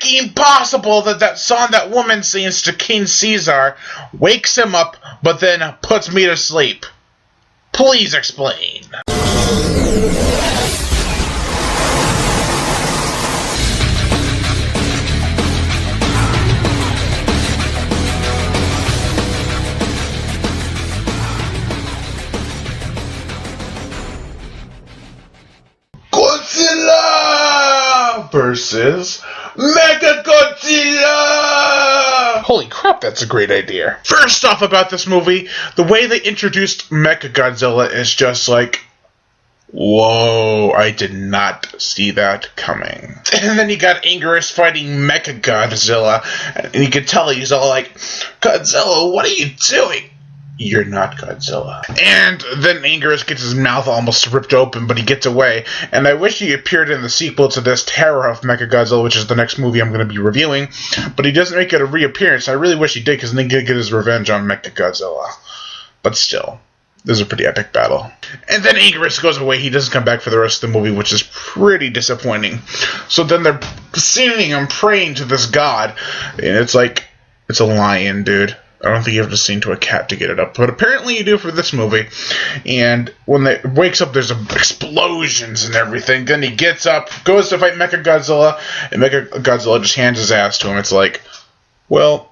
fucking possible that that song that woman sings to King Caesar wakes him up, but then puts me to sleep? Please explain. Godzilla versus Mechagodzilla! Holy crap, that's a great idea. First off about this movie, the way they introduced Mechagodzilla is just like, whoa, I did not see that coming. And then you got Anguirus fighting Mechagodzilla, and you can tell he's all like, Godzilla, what are you doing? You're not Godzilla. And then Anguirus gets his mouth almost ripped open, but he gets away. And I wish he appeared in the sequel to this Terror of Mechagodzilla, which is the next movie I'm going to be reviewing. But he doesn't make it a reappearance. I really wish he did, because then he could get his revenge on Mechagodzilla. But still, this is a pretty epic battle. And then Anguirus goes away. He doesn't come back for the rest of the movie, which is pretty disappointing. So then they're singing and praying to this god. And it's like, it's a lion, dude. I don't think you have to sing to a cat to get it up, but apparently you do for this movie. And when it wakes up, there's explosions and everything. Then he gets up, goes to fight Mechagodzilla, and Mechagodzilla just hands his ass to him. It's like, well,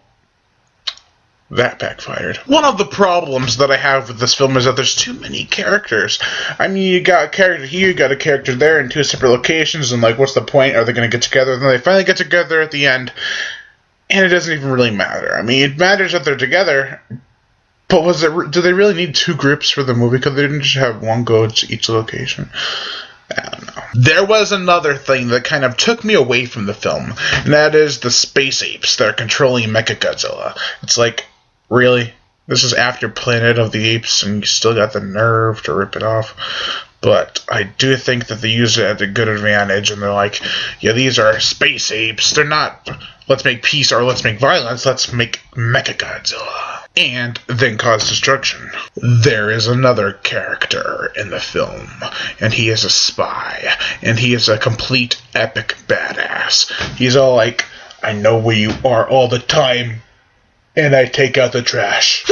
that backfired. One of the problems that I have with this film is that there's too many characters. I mean, you got a character here, you got a character there in two separate locations, and like, what's the point? Are they going to get together? And then they finally get together at the end. And it doesn't even really matter. I mean, it matters that they're together, but do they really need two groups for the movie? Because they didn't just have one go to each location? I don't know. There was another thing that kind of took me away from the film, and that is the space apes that are controlling Mechagodzilla. It's like, really? This is after Planet of the Apes, and you still got the nerve to rip it off? But I do think that they use it at a good advantage, and they're like, yeah, these are space apes. They're not, let's make peace or let's make violence. Let's make Mechagodzilla. And then cause destruction. There is another character in the film, and he is a spy, and he is a complete epic badass. He's all like, I know where you are all the time, and I take out the trash.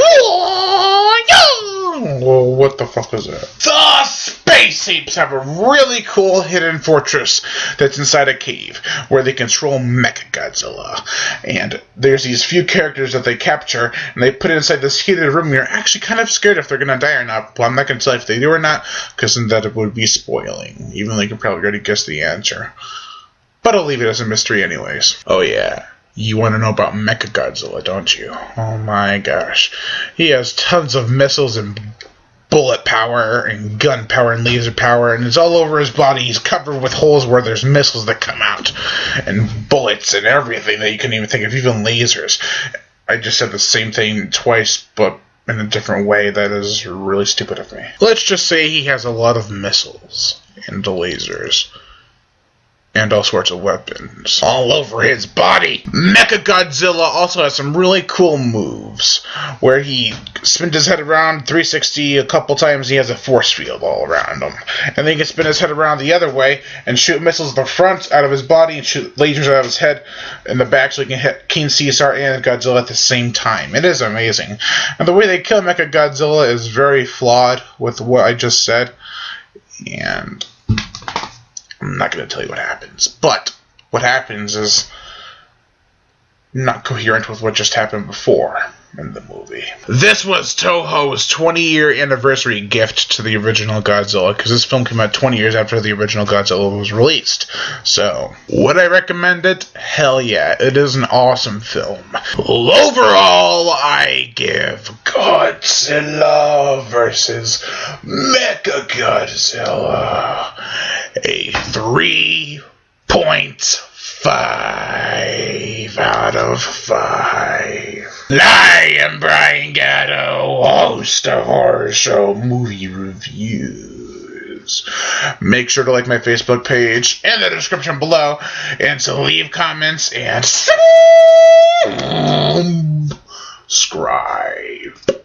Well, what the fuck is that? The space apes have a really cool hidden fortress that's inside a cave where they control Mechagodzilla. And there's these few characters that they capture and they put inside this heated room. You're actually kind of scared if they're going to die or not. Well, I'm not going to tell you if they do or not, because then that would be spoiling. Even though you can probably already guess the answer. But I'll leave it as a mystery anyways. Oh yeah. You want to know about Mechagodzilla, don't you? Oh my gosh. He has tons of missiles and bullet power and gun power and laser power, and it's all over his body. He's covered with holes where there's missiles that come out, and bullets and everything that you couldn't even think of, even lasers. I just said the same thing twice, but in a different way. That is really stupid of me. Let's just say he has a lot of missiles and lasers. And all sorts of weapons all over his body. Mechagodzilla also has some really cool moves where he spins his head around 360 a couple times. He has a force field all around him. And then he can spin his head around the other way and shoot missiles in the front out of his body and shoot lasers out of his head in the back so he can hit King Caesar and Godzilla at the same time. It is amazing. And the way they kill Mechagodzilla is very flawed with what I just said. And I'm not going to tell you what happens, but what happens is not coherent with what just happened before in the movie. This was Toho's 20-year anniversary gift to the original Godzilla, because this film came out 20 years after the original Godzilla was released. So, would I recommend it? Hell yeah, it is an awesome film. Overall, I give Godzilla vs. Mechagodzilla a 3.5 out of 5. I am Brian Gatto, host of Horror Show Movie Reviews. Make sure to like my Facebook page in the description below, and to leave comments and subscribe.